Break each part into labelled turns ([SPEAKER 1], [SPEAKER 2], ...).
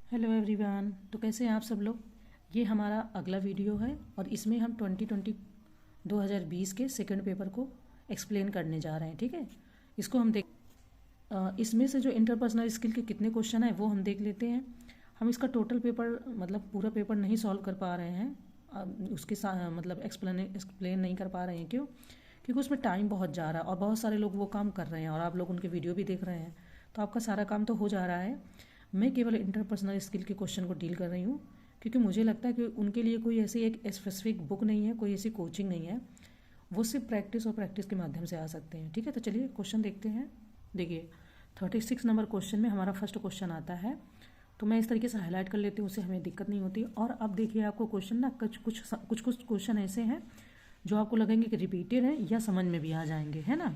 [SPEAKER 1] Hello everyone. तो कैसे हैं आप सब लोग। ये हमारा अगला वीडियो है और इसमें हम 2020 के सेकंड पेपर को एक्सप्लेन करने जा रहे हैं। ठीक है, इसको हम इसमें से जो इंटरपर्सनल स्किल के कितने क्वेश्चन हैं वो हम देख लेते हैं। हम इसका टोटल पेपर मतलब पूरा पेपर नहीं सॉल्व कर पा रहे हैं, उसके साथ मतलब एक्सप्लेन नहीं कर पा रहे हैं। क्यों? क्योंकि उसमें टाइम बहुत जा रहा है और बहुत सारे लोग वो काम कर रहे हैं और आप लोग उनके वीडियो भी देख रहे हैं, तो आपका सारा काम तो हो जा रहा है। मैं केवल इंटरपर्सनल स्किल के क्वेश्चन को डील कर रही हूँ क्योंकि मुझे लगता है कि उनके लिए कोई ऐसी एक स्पेसिफिक बुक नहीं है, कोई ऐसी कोचिंग नहीं है, वो सिर्फ प्रैक्टिस और प्रैक्टिस के माध्यम से आ सकते हैं। ठीक है, तो चलिए क्वेश्चन देखते हैं। देखिए 36 नंबर क्वेश्चन में हमारा फर्स्ट क्वेश्चन आता है, तो मैं इस तरीके से हाईलाइट कर लेती हूँ, उससे हमें दिक्कत नहीं होती। और अब देखिए आपको क्वेश्चन ना कुछ क्वेश्चन ऐसे हैं जो आपको लगेंगे कि रिपीटेड है या समझ में भी आ जाएंगे, है ना।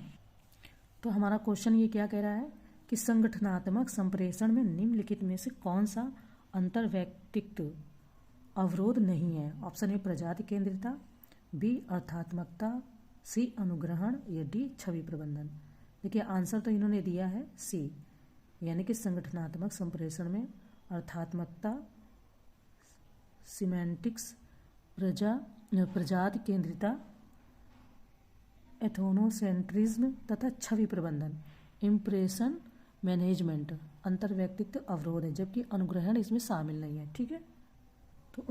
[SPEAKER 1] तो हमारा क्वेश्चन ये क्या कह रहा है कि संगठनात्मक संप्रेषण में निम्नलिखित में से कौन सा अंतर्वैयक्तिक अवरोध नहीं है। ऑप्शन ए प्रजाति केंद्रिता, बी अर्थात्मकता, सी अनुग्रहण या डी छवि प्रबंधन। देखिए आंसर तो इन्होंने दिया है सी, यानी कि संगठनात्मक संप्रेषण में अर्थात्मकता, सिमेंटिक्स, प्रजाति केंद्रिता, एथोनोसेंट्रिज्म तथा छवि प्रबंधन, इम्प्रेशन मैनेजमेंट अंतर्वैयक्तिक अवरोध है, जबकि अनुग्रहण इसमें शामिल नहीं है। ठीक है, तो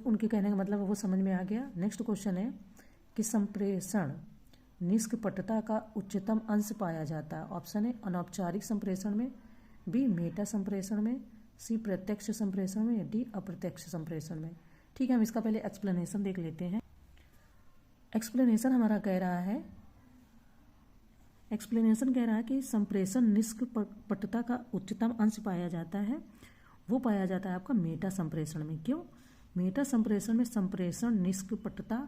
[SPEAKER 1] उनके कहने का मतलब वो समझ में आ गया। नेक्स्ट क्वेश्चन है कि संप्रेषण निष्कपटता का उच्चतम अंश पाया जाता है। ऑप्शन है अनौपचारिक संप्रेषण में, बी मेटा संप्रेषण में, सी प्रत्यक्ष संप्रेषण में या डी अप्रत्यक्ष संप्रेषण में। ठीक है, हम इसका पहले एक्सप्लेनेशन देख लेते हैं। एक्सप्लेनेशन हमारा कह रहा है कि संप्रेषण निष्कपटता का उच्चतम अंश पाया जाता है, वो पाया जाता है आपका मेटा संप्रेषण में। क्यों? मेटा संप्रेषण में संप्रेषण निष्कपटता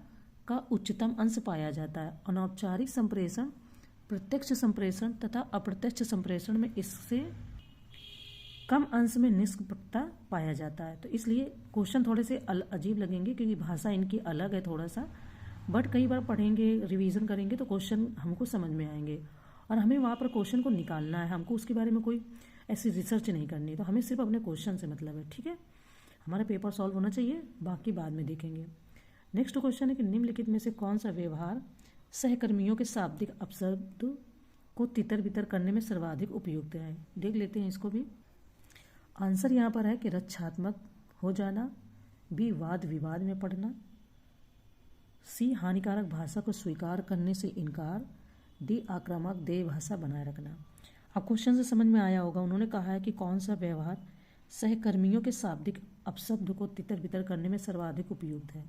[SPEAKER 1] का उच्चतम अंश पाया जाता है। अनौपचारिक संप्रेषण, प्रत्यक्ष संप्रेषण तथा अप्रत्यक्ष संप्रेषण में इससे कम अंश में निष्कपटता पाया जाता है। तो इसलिए क्वेश्चन थोड़े से अजीब लगेंगे क्योंकि भाषा इनकी अलग है थोड़ा सा, बट कई बार पढ़ेंगे रिवीजन करेंगे तो क्वेश्चन हमको समझ में आएंगे और हमें वहाँ पर क्वेश्चन को निकालना है, हमको उसके बारे में कोई ऐसी रिसर्च नहीं करनी है, तो हमें सिर्फ अपने क्वेश्चन से मतलब है। ठीक है, हमारा पेपर सॉल्व होना चाहिए, बाकी बाद में देखेंगे। नेक्स्ट क्वेश्चन है कि निम्नलिखित में से कौन सा व्यवहार सहकर्मियों के शाब्दिक अपशब्द को तितर बितर करने में सर्वाधिक उपयुक्त है। देख लेते हैं इसको भी। आंसर यहाँ पर है कि रक्षात्मक हो जाना, बी वाद विवाद में पड़ना, सी हानिकारक भाषा को स्वीकार करने से इनकार, डी आक्रामक देह भाषा बनाए रखना। अब क्वेश्चन से समझ में आया होगा, उन्होंने कहा है कि कौन सा व्यवहार सहकर्मियों के शाब्दिक अपशब्द को तितर बितर करने में सर्वाधिक उपयुक्त है।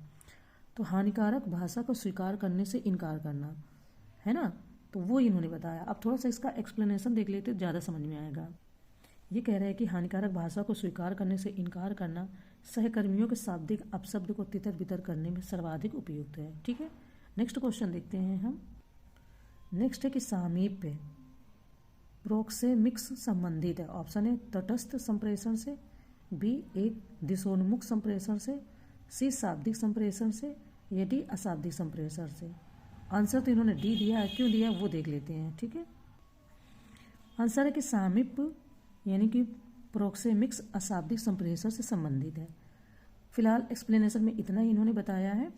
[SPEAKER 1] तो हानिकारक भाषा को स्वीकार करने से इनकार करना है ना, तो वो इन्होंने बताया। अब थोड़ा सा इसका एक्सप्लेनेशन देख लेते तो ज़्यादा समझ में आएगा। ये कह रहे हैं कि हानिकारक भाषा को स्वीकार करने से इनकार करना सहकर्मियों के शाब्दिक अपशब्द को तितर बितर करने में सर्वाधिक उपयुक्त है। ठीक है, नेक्स्ट क्वेश्चन देखते हैं हम। नेक्स्ट है कि सामीप्य प्रोक्सेमिक्स संबंधित है। ऑप्शन है तटस्थ संप्रेषण से, बी एक दिशोन्मुख संप्रेषण से, सी शाब्दिक संप्रेषण से या डी अशाब्दिक संप्रेषण से। आंसर तो इन्होंने डी दिया है, क्यों दिया वो देख लेते हैं। ठीक है, आंसर है कि सामीप्य यानी कि प्रोक्सेमिक्स अशाब्दिक संप्रेषण से संबंधित है। फिलहाल एक्सप्लेनेशन में इतना ही इन्होंने बताया है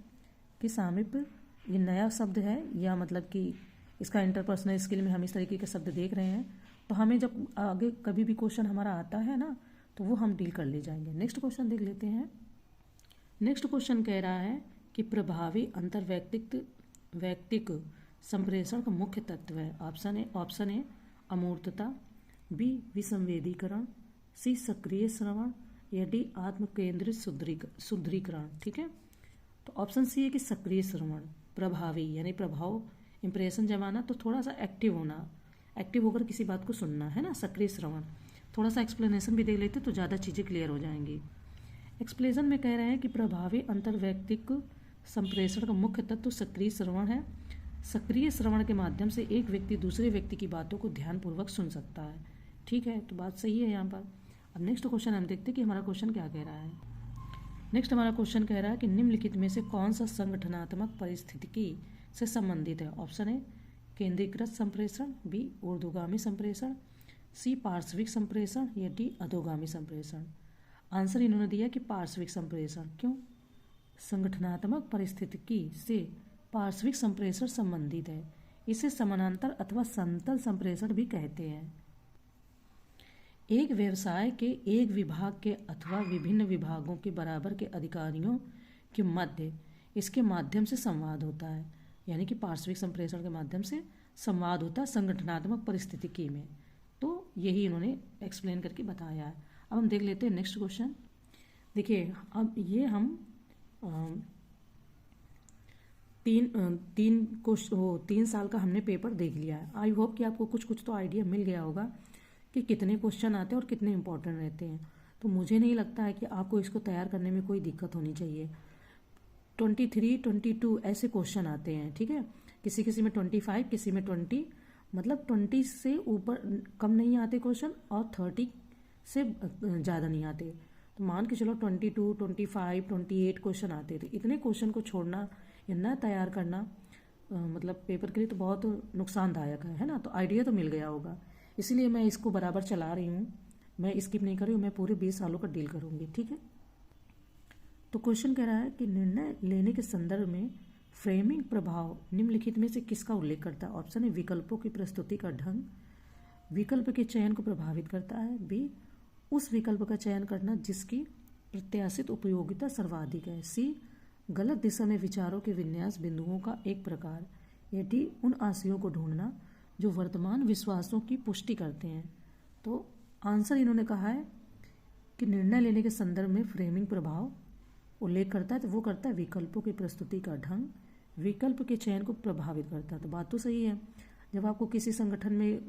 [SPEAKER 1] कि सामीप्य ये नया शब्द है, या मतलब कि इसका इंटरपर्सनल स्किल में हम इस तरीके के शब्द देख रहे हैं, तो हमें जब आगे कभी भी क्वेश्चन हमारा आता है ना तो वो हम डील कर ले जाएंगे। नेक्स्ट क्वेश्चन देख लेते हैं। नेक्स्ट क्वेश्चन कह रहा है कि प्रभावी अंतर्वैयक्तिक संप्रेषण का मुख्य तत्व है। ऑप्शन ए अमूर्तता, बी विसंवेदीकरण, सी सक्रिय श्रवण या डी आत्म केंद्रित सुदृढ़ीकरण। ठीक है, तो ऑप्शन सी है कि सक्रिय श्रवण, प्रभावी यानी प्रभाव इंप्रेशन जमाना, तो थोड़ा सा एक्टिव होना, एक्टिव होकर किसी बात को सुनना है ना, सक्रिय श्रवण। थोड़ा सा एक्सप्लेनेशन भी देख लेते तो ज़्यादा चीज़ें क्लियर हो जाएंगी। एक्सप्लेनेशन में कह रहे हैं कि प्रभावी अंतर्वैयक्तिक संप्रेषण का मुख्य तत्व सक्रिय श्रवण है। सक्रिय श्रवण के माध्यम से एक व्यक्ति दूसरे व्यक्ति की बातों को ध्यानपूर्वक सुन सकता है। ठीक है, तो बात सही है यहाँ पर। अब नेक्स्ट क्वेश्चन हम देखते हैं कि हमारा क्वेश्चन क्या कह रहा है। नेक्स्ट हमारा क्वेश्चन कह रहा है कि निम्नलिखित में से कौन सा संगठनात्मक परिस्थितिकी से संबंधित है। ऑप्शन है केंद्रीकृत संप्रेषण, बी ऊर्ध्वगामी संप्रेषण, सी पार्श्विक संप्रेषण या डी अधोगामी संप्रेषण। आंसर इन्होंने दिया कि पार्श्विक संप्रेषण। क्यों? संगठनात्मक पारिस्थितिकी से पार्श्विक संप्रेषण संबंधित है। इसे समानांतर अथवा समतल संप्रेषण भी कहते हैं। एक व्यवसाय के एक विभाग के अथवा विभिन्न विभागों के बराबर के अधिकारियों के मध्य इसके माध्यम से संवाद होता है, यानी कि पार्श्विक संप्रेषण के माध्यम से संवाद होता है संगठनात्मक परिस्थितिकी में। तो यही इन्होंने एक्सप्लेन करके बताया है। अब हम देख लेते हैं नेक्स्ट क्वेश्चन। देखिए, अब ये हम 3 साल का हमने पेपर देख लिया है। आई होप कि आपको कुछ कुछ तो आइडिया मिल गया होगा कि कितने क्वेश्चन आते हैं और कितने इंपॉर्टेंट रहते हैं। तो मुझे नहीं लगता है कि आपको इसको तैयार करने में कोई दिक्कत होनी चाहिए। 23, 22 ऐसे क्वेश्चन आते हैं, ठीक है। किसी किसी में 25, किसी में 20, मतलब 20 से ऊपर कम नहीं आते क्वेश्चन और 30 से ज़्यादा नहीं आते। तो मान के चलो 22, 25, 28 क्वेश्चन आते थे। इतने क्वेश्चन को छोड़ना या न तैयार करना मतलब पेपर के लिए तो बहुत नुकसानदायक है ना। तो आइडिया तो मिल गया होगा, इसीलिए मैं इसको बराबर चला रही हूँ। मैं स्किप नहीं कर रही हूँ, मैं पूरे 20 सालों का डील करूँगी, ठीक है। तो क्वेश्चन कह रहा है कि निर्णय लेने के संदर्भ में फ्रेमिंग प्रभाव निम्नलिखित में से किसका उल्लेख करता है? ऑप्शन है विकल्पों की प्रस्तुति का ढंग विकल्प के चयन को प्रभावित करता है। बी, उस विकल्प का चयन करना जिसकी प्रत्याशित उपयोगिता सर्वाधिक है। सी, गलत दिशा में विचारों के विन्यास बिंदुओं का एक प्रकार। या डी, उन आशयों को ढूंढना जो वर्तमान विश्वासों की पुष्टि करते हैं। तो आंसर इन्होंने कहा है कि निर्णय लेने के संदर्भ में फ्रेमिंग प्रभाव उल्लेख करता है, तो वो करता है विकल्पों की प्रस्तुति का ढंग विकल्प के चयन को प्रभावित करता है। तो बात तो सही है। जब आपको किसी संगठन में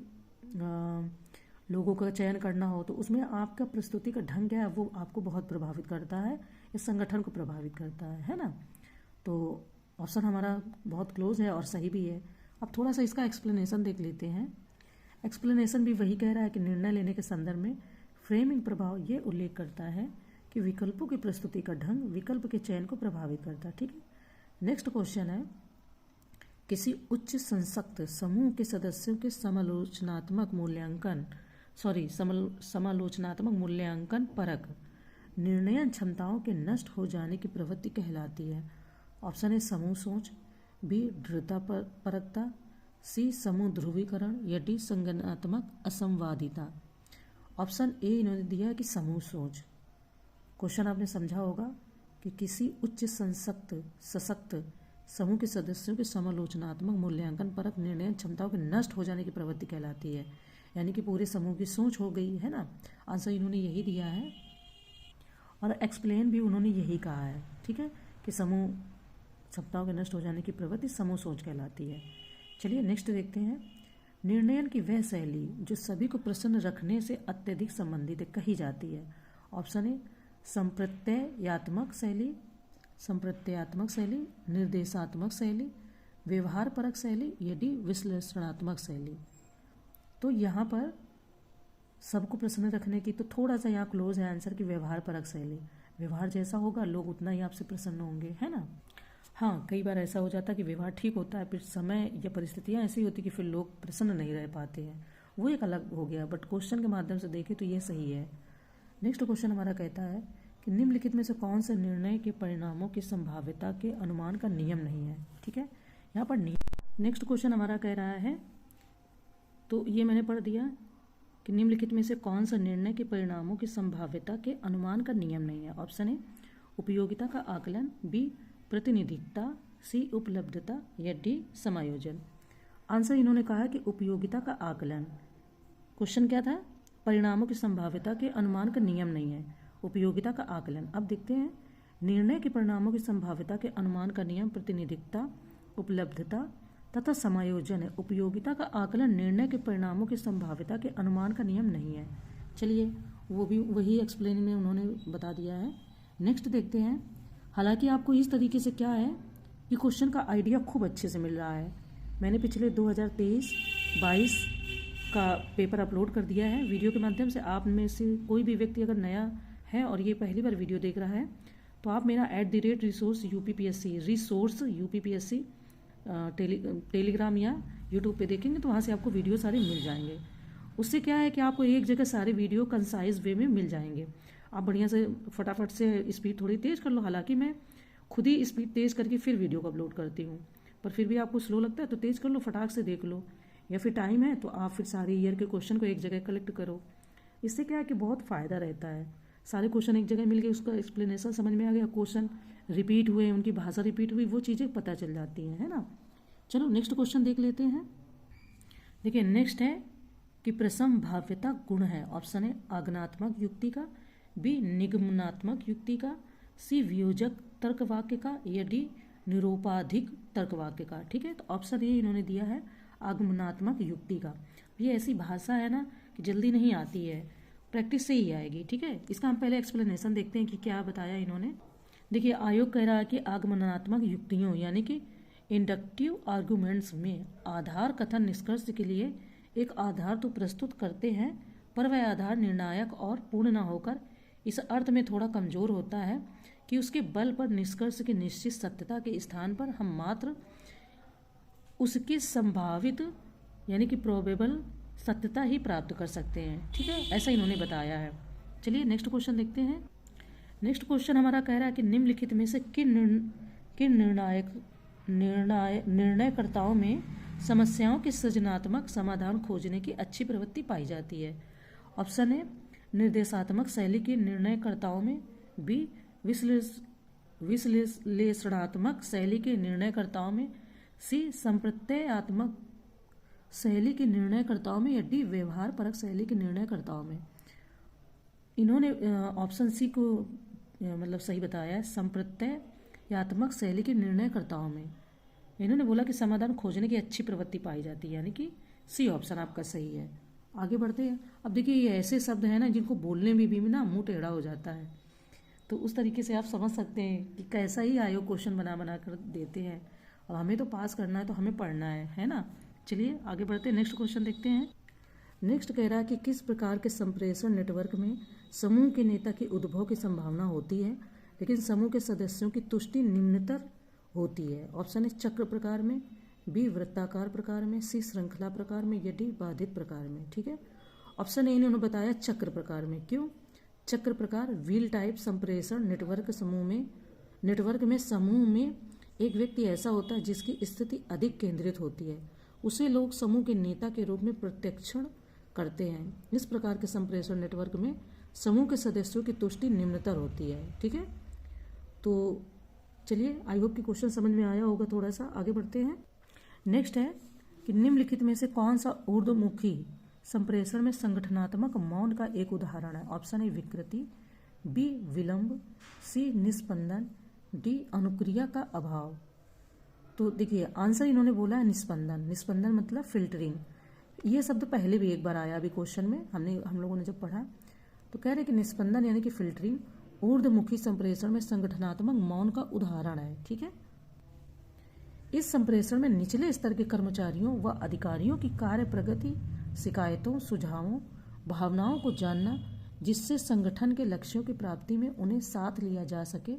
[SPEAKER 1] लोगों का चयन करना हो तो उसमें आपका प्रस्तुति का ढंग क्या है वो आपको बहुत प्रभावित करता है, इस संगठन को प्रभावित करता है ना। तो ऑप्शन हमारा बहुत क्लोज है और सही भी है। अब थोड़ा सा इसका एक्सप्लेनेशन देख लेते हैं। एक्सप्लेनेशन भी वही कह रहा है कि निर्णय लेने के संदर्भ में फ्रेमिंग प्रभाव ये उल्लेख करता है कि विकल्पों की प्रस्तुति का ढंग विकल्प के चयन को प्रभावित करता है, ठीक है। नेक्स्ट क्वेश्चन है, किसी उच्च संसक्त समूह के सदस्यों के समालोचनात्मक मूल्यांकन परक निर्णय क्षमताओं के नष्ट हो जाने की प्रवृत्ति कहलाती है। ऑप्शन है समूह सोच, बी दृढ़ता परकता, सी समूह ध्रुवीकरण, या डी संज्ञानात्मक असंवादिता। ऑप्शन ए इन्होंने दिया है कि समूह सोच। क्वेश्चन आपने समझा होगा कि किसी उच्च सशक्त समूह के सदस्यों के समालोचनात्मक मूल्यांकन परक निर्णय क्षमताओं के नष्ट हो जाने की प्रवृत्ति कहलाती है, यानी कि पूरे समूह की सोच हो गई है ना। आंसर इन्होंने यही दिया है और एक्सप्लेन भी उन्होंने यही कहा है, ठीक है, कि समूह क्षमताओं के नष्ट हो जाने की प्रवृत्ति समूह सोच कहलाती है। चलिए नेक्स्ट देखते हैं। निर्णयन की वह शैली जो सभी को प्रसन्न रखने से अत्यधिक संबंधित कही जाती है। ऑप्शन ए संप्रत्ययात्मक शैली, निर्देशात्मक शैली, व्यवहार परक शैली, या डी विश्लेषणात्मक शैली। तो यहाँ पर सबको प्रसन्न रखने की तो थोड़ा सा यहाँ क्लोज है आंसर की व्यवहार परक शैली। व्यवहार जैसा होगा लोग उतना ही आपसे प्रसन्न होंगे, है ना। हाँ, कई बार ऐसा हो जाता है कि व्यवहार ठीक होता है, फिर समय या परिस्थितियाँ ऐसी होती कि फिर लोग प्रसन्न नहीं रह पाते हैं, वो एक अलग हो गया। बट क्वेश्चन के माध्यम से देखें तो ये सही है। नेक्स्ट क्वेश्चन हमारा कहता है कि निम्नलिखित में से कौन सा निर्णय के परिणामों की संभाव्यता के अनुमान का नियम नहीं है, ठीक है। यहाँ पर नेक्स्ट क्वेश्चन हमारा कह रहा है, तो ये मैंने पढ़ दिया कि निम्नलिखित में से कौन सा निर्णय के परिणामों की संभाव्यता के अनुमान का नियम नहीं है। ऑप्शन ए उपयोगिता का आकलन, बी प्रतिनिधित्ता, सी उपलब्धता, या डी समायोजन। आंसर इन्होंने कहा कि उपयोगिता का आकलन। क्वेश्चन क्या था? परिणामों की संभाव्यता के अनुमान का नियम नहीं है, उपयोगिता का आकलन। अब देखते हैं, निर्णय के परिणामों की संभाव्यता के अनुमान का नियम प्रतिनिधित्ता, उपलब्धता तथा समायोजन है। उपयोगिता का आकलन निर्णय के परिणामों की संभाव्यता के अनुमान का नियम नहीं है। चलिए वो भी वही एक्सप्लेन में उन्होंने बता दिया है। नेक्स्ट देखते हैं। हालांकि आपको इस तरीके से क्या है कि क्वेश्चन का आइडिया खूब अच्छे से मिल रहा है। मैंने पिछले 2023-22 का पेपर अपलोड कर दिया है वीडियो के माध्यम से। आप में से कोई भी व्यक्ति अगर नया है और ये पहली बार वीडियो देख रहा है तो आप मेरा @रिसोर्स UPPSC टेलीग्राम या यूट्यूब पे देखेंगे तो वहाँ से आपको वीडियो सारे मिल जाएंगे। उससे क्या है कि आपको एक जगह सारे वीडियो कंसाइज वे में मिल जाएंगे। आप बढ़िया से फटाफट से स्पीड थोड़ी तेज़ कर लो। हालांकि मैं खुद ही स्पीड तेज़ करके फिर वीडियो को अपलोड करती हूँ, पर फिर भी आपको स्लो लगता है तो तेज़ कर लो, फटाक से देख लो। या फिर टाइम है तो आप फिर सारे ईयर के क्वेश्चन को एक जगह कलेक्ट करो। इससे क्या है कि बहुत फ़ायदा रहता है। सारे क्वेश्चन एक जगह मिल गए, उसका एक्सप्लेनेशन समझ में आ गया, क्वेश्चन रिपीट हुए, उनकी भाषा रिपीट हुई, वो चीज़ें पता चल जाती हैं, है ना। चलो नेक्स्ट क्वेश्चन देख लेते हैं। देखिए नेक्स्ट है कि प्रसंभाव्यता गुण है। ऑप्शन है आगमनात्मक युक्ति का, बी निगमनात्मक युक्ति का, सी वियोजक तर्क वाक्य का, या डी निरूपाधिक तर्क वाक्य का। ठीक है, तो ऑप्शन ए इन्होंने दिया है आगमनात्मक युक्ति का। ये ऐसी भाषा है ना कि जल्दी नहीं आती है, प्रैक्टिस से ही आएगी। ठीक है, इसका हम पहले एक्सप्लेनेशन देखते हैं कि क्या बताया इन्होंने। देखिए आयोग कह रहा है कि आगमनात्मक युक्तियों यानी कि इंडक्टिव आर्गुमेंट्स में आधार कथन निष्कर्ष के लिए एक आधार तो प्रस्तुत करते हैं, पर वह आधार निर्णायक और पूर्ण न होकर इस अर्थ में थोड़ा कमजोर होता है कि उसके बल पर निष्कर्ष की निश्चित सत्यता के स्थान पर हम मात्र उसकी संभावित यानी कि प्रोबेबल सत्यता ही प्राप्त कर सकते हैं। ठीक है, ऐसा इन्होंने बताया है। चलिए नेक्स्ट क्वेश्चन देखते हैं। नेक्स्ट क्वेश्चन हमारा कह रहा है कि निम्नलिखित में से किन निर्णयकर्ताओं में समस्याओं के सृजनात्मक समाधान खोजने की अच्छी प्रवृत्ति पाई जाती है। ऑप्शन ए निर्देशात्मक शैली के निर्णयकर्ताओं में, बी विश्लेषणात्मक शैली के निर्णयकर्ताओं में, सी संप्रत्ययात्मक शैली के निर्णयकर्ताओं में, या डी व्यवहार परक शैली के निर्णयकर्ताओं में। इन्होंने ऑप्शन सी को मतलब सही बताया है, संप्रत्ययात्मक शैली के निर्णयकर्ताओं में। इन्होंने बोला कि समाधान खोजने की अच्छी प्रवृत्ति पाई जाती है, यानी कि सी ऑप्शन आपका सही है। आगे बढ़ते हैं। अब देखिए ये ऐसे शब्द हैं ना जिनको बोलने में भी ना मुंह टेढ़ा हो जाता है, तो उस तरीके से आप समझ सकते हैं कि कैसा ही आयोग क्वेश्चन बना कर देते हैं। अब हमें तो पास करना है तो हमें पढ़ना है ना। चलिए आगे बढ़ते हैं, नेक्स्ट क्वेश्चन देखते हैं। नेक्स्ट कह रहा है कि किस प्रकार के संप्रेषण नेटवर्क में समूह के नेता की उद्भव की संभावना होती है, लेकिन समूह के सदस्यों की तुष्टि निम्नतर होती है। ऑप्शन है चक्र प्रकार में, बी वृत्ताकार प्रकार में, सी श्रृंखला प्रकार में, या डी बाधित प्रकार में। ठीक है, ऑप्शन ए इन्होंने बताया चक्र प्रकार में। क्यों? चक्र प्रकार व्हील टाइप संप्रेषण नेटवर्क में समूह में एक व्यक्ति ऐसा होता है जिसकी स्थिति अधिक केंद्रित होती है, उसे लोग समूह के नेता के रूप में प्रत्यक्षण करते हैं। इस प्रकार के संप्रेषण नेटवर्क में समूह के सदस्यों की तुष्टि निम्नतर होती है। ठीक है, तो चलिए आई होप कि क्वेश्चन समझ में आया होगा। थोड़ा सा आगे बढ़ते हैं। नेक्स्ट है कि निम्नलिखित में से कौन सा ऊर्ध्वमुखी संप्रेषण में संगठनात्मक मौन का एक उदाहरण है। ऑप्शन ए विकृति, बी विलंब, सी निस्पंदन, डी अनुक्रिया का अभाव। तो देखिए आंसर इन्होंने बोला है निस्पंदन। निस्पंदन मतलब फिल्टरिंग। ये शब्द पहले भी एक बार आया अभी क्वेश्चन में, हम लोगों ने जब पढ़ा तो कह रहे कि निस्पंदन यानी कि फिल्टरिंग ऊर्ध्वमुखी संप्रेषण में संगठनात्मक मौन का उदाहरण है। ठीक है, इस संप्रेषण में निचले स्तर के कर्मचारियों व अधिकारियों की कार्य प्रगति, शिकायतों, सुझावों, भावनाओं को जानना जिससे संगठन के लक्ष्यों की प्राप्ति में उन्हें साथ लिया जा सके,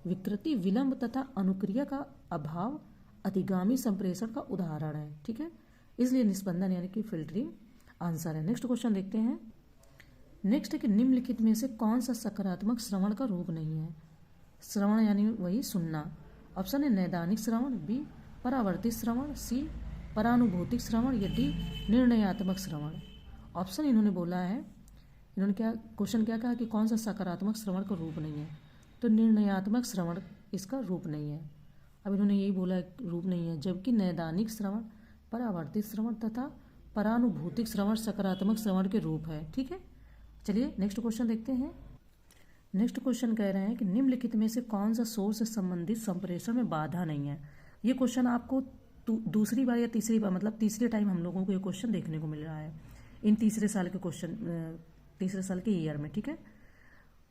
[SPEAKER 1] विकृति, विलंब तथा अनुक्रिया का अभाव अधिगामी संप्रेषण का उदाहरण है। ठीक है, इसलिए निस्पंदन यानी कि फिल्टरिंग आंसर है। नेक्स्ट क्वेश्चन देखते हैं। नेक्स्ट है कि निम्नलिखित में से कौन सा सकारात्मक श्रवण का रूप नहीं है। श्रवण यानी वही सुनना। ऑप्शन है नैदानिक श्रवण, बी परावर्तित श्रवण, सी परानुभूतिक श्रवण, या डी निर्णयात्मक श्रवण। ऑप्शन इन्होंने बोला है, इन्होंने क्वेश्चन क्या कहा कि कौन सा सकारात्मक श्रवण का रूप नहीं है, तो निर्णयात्मक श्रवण इसका रूप नहीं है। अब इन्होंने यही बोला रूप नहीं है, जबकि नैदानिक श्रवण, परावर्तित श्रवण तथा परानुभूतिक श्रवण सकारात्मक श्रवण के रूप है। ठीक है, चलिए नेक्स्ट क्वेश्चन देखते हैं। नेक्स्ट क्वेश्चन कह रहे हैं कि निम्नलिखित में से कौन सा सोर्स से संबंधित संप्रेषण में बाधा नहीं है। ये क्वेश्चन आपको दूसरी बार या तीसरी बार मतलब तीसरे टाइम हम लोगों को ये क्वेश्चन देखने को मिल रहा है इन तीसरे साल के क्वेश्चन, तीसरे साल के ईयर में। ठीक है,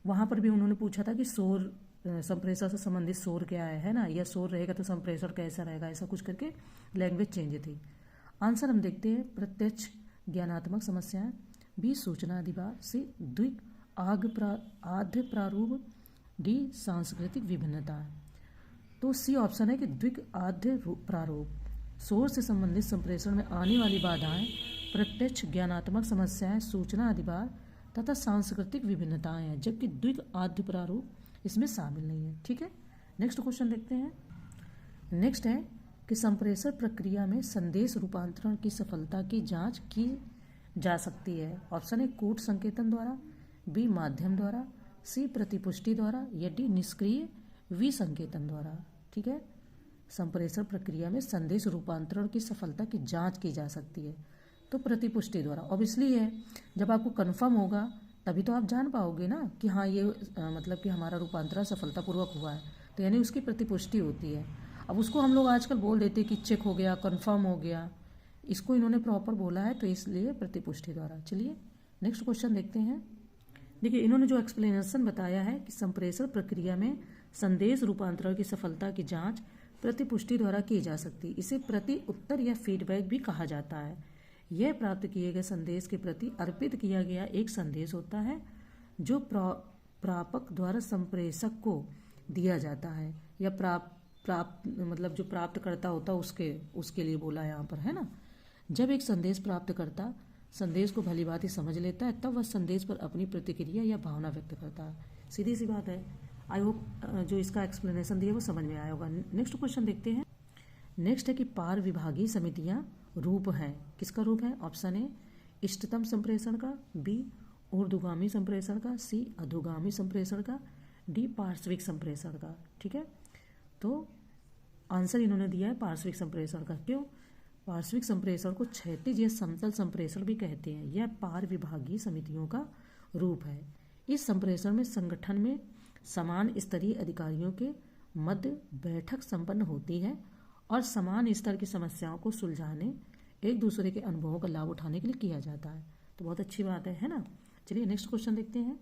[SPEAKER 1] वहाँ पर भी उन्होंने पूछा था कि शोर संप्रेषण से संबंधित शोर क्या है ना, या शोर रहेगा तो संप्रेषण कैसा रहेगा, ऐसा कुछ करके लैंग्वेज चेंज थी। आंसर हम देखते हैं प्रत्यक्ष ज्ञानात्मक समस्याएं, बी सूचना अधिभार, सी द्विक आद्य प्रारूप, डी सांस्कृतिक विभिन्नता। तो सी ऑप्शन है कि द्विक आद्य प्रारूप। शोर से संबंधित संप्रेषण में आने वाली बाधाएं प्रत्यक्ष ज्ञानात्मक समस्याएं, सूचना अधिभार तथा सांस्कृतिक विभिन्नताएं हैं, जबकि द्विग आद्य प्रारूप इसमें शामिल नहीं है। ठीक है, नेक्स्ट क्वेश्चन देखते हैं। नेक्स्ट है कि संप्रेषण प्रक्रिया में संदेश रूपांतरण की सफलता की जांच की जा सकती है। ऑप्शन ए कूट संकेतन द्वारा, बी माध्यम द्वारा, सी प्रतिपुष्टि द्वारा या डी निष्क्रिय विसंकेतन द्वारा। ठीक है, संप्रेषण प्रक्रिया में संदेश रूपांतरण की सफलता की जांच की जा सकती है तो प्रतिपुष्टि द्वारा। ऑब्वियसली है, जब आपको कंफर्म होगा तभी तो आप जान पाओगे ना कि हाँ ये मतलब कि हमारा रूपांतरण सफलतापूर्वक हुआ है, तो यानी उसकी प्रतिपुष्टि होती है। अब उसको हम लोग आजकल बोल देते हैं कि चेक हो गया, कंफर्म हो गया, इसको इन्होंने प्रॉपर बोला है तो इसलिए प्रतिपुष्टि द्वारा। चलिए नेक्स्ट क्वेश्चन देखते हैं। देखिए इन्होंने जो एक्सप्लेनेशन बताया है कि संप्रेषण प्रक्रिया में संदेश रूपांतरण की सफलता की जांच प्रतिपुष्टि द्वारा की जा सकती है। इसे प्रति उत्तर या फीडबैक भी कहा जाता है। यह प्राप्त किए गए संदेश के प्रति अर्पित किया गया एक संदेश होता है जो प्रापक द्वारा संप्रेषक को दिया जाता है, या मतलब जो प्राप्त करता होता है उसके लिए बोला यहाँ पर, है ना। जब एक संदेश प्राप्तकर्ता संदेश को भली भांति समझ लेता है तब वह संदेश पर अपनी प्रतिक्रिया या भावना व्यक्त करता है। सीधी सी बात है। आई होप जो इसका एक्सप्लेनेशन दिया वो समझ में आया होगा। नेक्स्ट क्वेश्चन देखते हैं। नेक्स्ट है कि पार विभागीय समितियां रूप हैं। किसका रूप है? ऑप्शन ए इष्टतम संप्रेषण का, बी ऊर्ध्वगामी संप्रेषण का, सी अधोगामी संप्रेषण का, डी पार्श्विक संप्रेषण का। ठीक है, तो आंसर इन्होंने दिया है पार्श्विक संप्रेषण का। क्यों? पार्श्विक संप्रेषण को क्षैतिज या समतल संप्रेषण भी कहते हैं। यह पार विभागीय समितियों का रूप है। इस संप्रेषण में संगठन में समान स्तरीय अधिकारियों के मध्य बैठक संपन्न होती है और समान स्तर की समस्याओं को सुलझाने, एक दूसरे के अनुभवों का लाभ उठाने के लिए किया जाता है। तो बहुत अच्छी बात है ना। चलिए नेक्स्ट क्वेश्चन देखते हैं।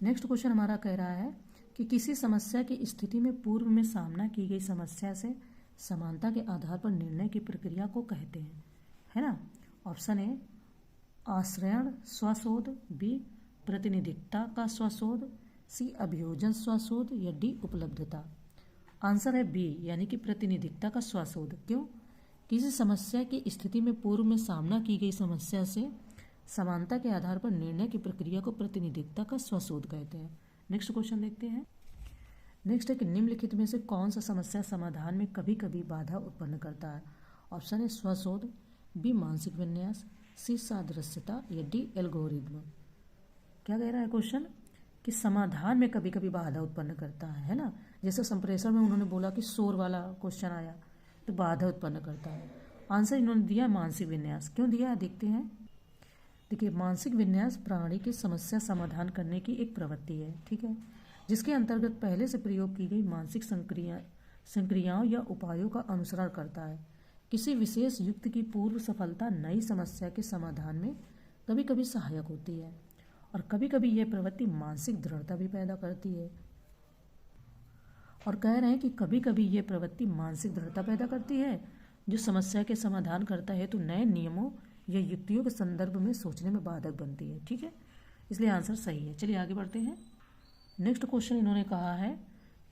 [SPEAKER 1] नेक्स्ट क्वेश्चन हमारा कह रहा है कि किसी समस्या की स्थिति में पूर्व में सामना की गई समस्या से समानता के आधार पर निर्णय की प्रक्रिया को कहते हैं, है ना। ऑप्शन ए आश्रयण स्वशोध, बी प्रतिनिधिकता का स्वशोध, सी अभियोजन स्वशोध या डी उपलब्धता। आंसर है बी यानी कि प्रतिनिधिकता का स्वशोध। क्यों? किसी समस्या की स्थिति में पूर्व में सामना की गई समस्या से समानता के आधार पर निर्णय की प्रक्रिया को प्रतिनिधिकता का स्वशोध कहते हैं। नेक्स्ट क्वेश्चन देखते हैं। नेक्स्ट है कि निम्नलिखित में से कौन सा समस्या समाधान में कभी कभी बाधा उत्पन्न करता है। ऑप्शन है स्वशोध, बी मानसिक विन्यास, सी सादृश्यता या डी एल्गोरिदम। क्या कह रहा है क्वेश्चन? कि समाधान में कभी कभी बाधा उत्पन्न करता है ना। जैसे संप्रेषण में उन्होंने बोला कि शोर वाला क्वेश्चन आया तो बाधा उत्पन्न करता है। आंसर इन्होंने दिया मानसिक विन्यास। क्यों दिया है देखते हैं। देखिए मानसिक विन्यास प्राणी की समस्या समाधान करने की एक प्रवृत्ति है, ठीक है, जिसके अंतर्गत पहले से प्रयोग की गई मानसिक संक्रियाओं या उपायों का अनुसरण करता है। किसी विशेष युक्ति की पूर्व सफलता नई समस्या के समाधान में कभी कभी सहायक होती है और कभी कभी यह प्रवृत्ति मानसिक दृढ़ता भी पैदा करती है। और कह रहे हैं कि कभी कभी यह प्रवृत्ति मानसिक दृढ़ता पैदा करती है जो समस्या के समाधान करता है तो नए नियमों या युक्तियों के संदर्भ में सोचने में बाधक बनती है। ठीक है, इसलिए आंसर सही है। चलिए आगे बढ़ते हैं। नेक्स्ट क्वेश्चन इन्होंने कहा है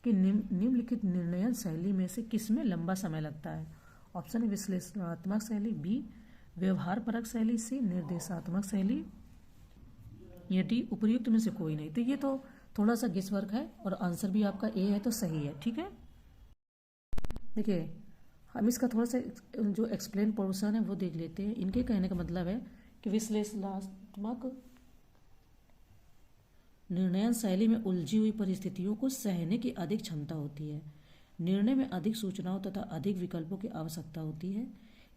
[SPEAKER 1] कि निम्नलिखित निर्णयन शैली में से किसमें लंबा समय लगता है। ऑप्शन है विश्लेषणात्मक शैली, बी व्यवहार परक शैली, सी निर्देशात्मक शैली या डी उपर्युक्त में से कोई नहीं। तो ये तो थोड़ा सा गेस वर्क है और आंसर भी आपका ए है तो सही है। ठीक है, देखिए हम इसका थोड़ा सा जो एक्सप्लेन पोर्शन है वो देख लेते हैं। इनके कहने का मतलब है कि विश्लेषणात्मक निर्णय शैली में उलझी हुई परिस्थितियों को सहने की अधिक क्षमता होती है। निर्णय में अधिक सूचनाओं तथा अधिक विकल्पों की आवश्यकता होती है,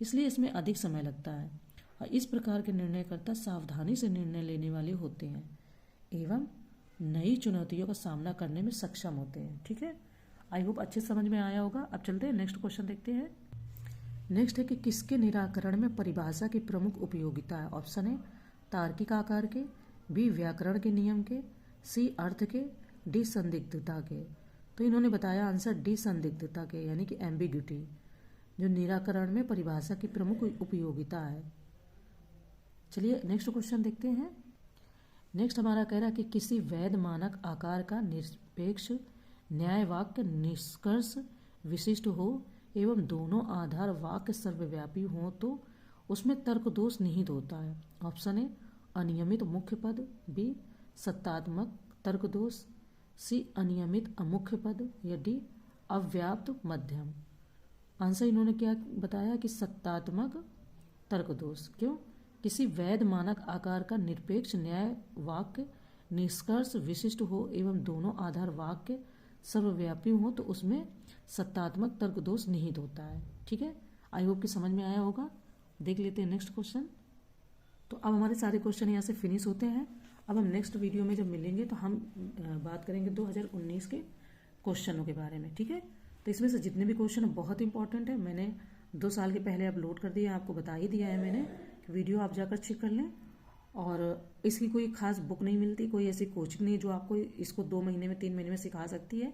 [SPEAKER 1] इसलिए इसमें अधिक समय लगता है और इस प्रकार के निर्णयकर्ता सावधानी से निर्णय लेने वाले होते हैं एवं नई चुनौतियों का सामना करने में सक्षम होते हैं। ठीक है, आई होप अच्छे समझ में आया होगा। अब चलते हैं नेक्स्ट क्वेश्चन देखते हैं। नेक्स्ट है कि किसके निराकरण में परिभाषा की प्रमुख उपयोगिता है। ऑप्शन है तार्किक आकार के, बी व्याकरण के नियम के, सी अर्थ के, डी संदिग्धता के। तो इन्होंने बताया आंसर डी संदिग्धता के यानी कि एम्बिग्यूटी, जो निराकरण में परिभाषा की प्रमुख उपयोगिता है। चलिए नेक्स्ट क्वेश्चन देखते हैं। नेक्स्ट हमारा कह रहा है कि किसी वैध मानक आकार का निरपेक्ष न्याय वाक्य निष्कर्ष विशिष्ट हो एवं दोनों आधार वाक्य सर्वव्यापी हो तो उसमें तर्क दोष निहित होता है। ऑप्शन है अनियमित मुख्य पद, बी सत्तात्मक तर्क दोष, सी अनियमित अमुख्य पद, या डी अव्याप्त मध्यम। आंसर इन्होंने क्या बताया कि सत्तात्मक तर्क दोष। क्यों? किसी वैध मानक आकार का निरपेक्ष न्याय वाक्य निष्कर्ष विशिष्ट हो एवं दोनों आधार वाक्य सर्वव्यापी हो तो उसमें सत्तात्मक तर्क दोष निहित होता है। ठीक है, आई होप कि समझ में आया होगा। देख लेते हैं नेक्स्ट क्वेश्चन। तो अब हमारे सारे क्वेश्चन यहाँ से फिनिश होते हैं। अब हम नेक्स्ट वीडियो में जब मिलेंगे तो हम बात करेंगे 2019 के क्वेश्चनों के बारे में। ठीक है, तो इसमें से जितने भी क्वेश्चन बहुत इंपॉर्टेंट है, मैंने 2 साल के पहले अपलोड कर दिया, आपको बता ही दिया है मैंने, वीडियो आप जाकर चेक कर लें। और इसकी कोई खास बुक नहीं मिलती, कोई ऐसी कोचिंग नहीं जो आपको इसको 2 महीने में 3 महीने में सिखा सकती है।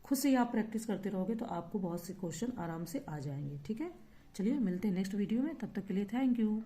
[SPEAKER 1] खुद से ही आप प्रैक्टिस करते रहोगे तो आपको बहुत से क्वेश्चन आराम से आ जाएंगे। ठीक है, चलिए मिलते हैं नेक्स्ट वीडियो में, तब तक के लिए थैंक यू।